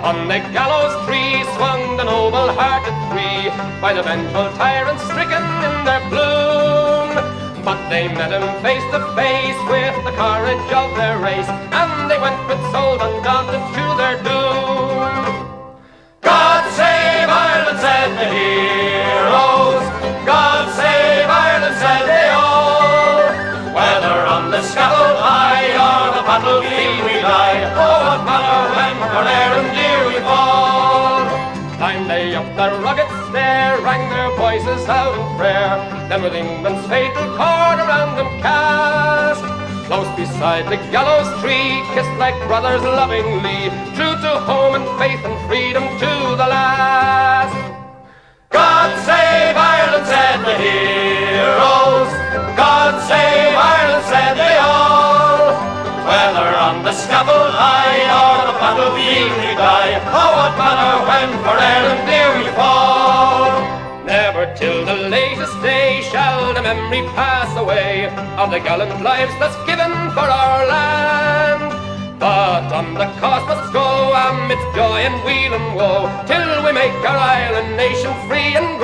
On the gallows tree swung the noble-hearted three, by the vengeful tyrants stricken in their bloom. But they met him face to face with the courage of their race, and they went with souls undaunted to their doom. God save Ireland, said the heroes. God save Ireland, said they all. Whether on the scaffold high or the battlefield we die, oh, what matter when for near and dear we fall. Climbed they up the rugged stair, rang their voices out in prayer, then with England's fatal cord around them cast. Close beside the gallows tree, kissed like brothers lovingly, true to home and faith and freedom to the last. God save Ireland, said the heroes. God save Ireland, said they all. Whether on the scaffold high or the battlefield we die, oh, what matter when for Ireland dear we fall. Never till the latest day shall the memory pass away of the gallant lives that's given for our land. But on the cost must go amidst joy and weal and woe, till we make our island nation free and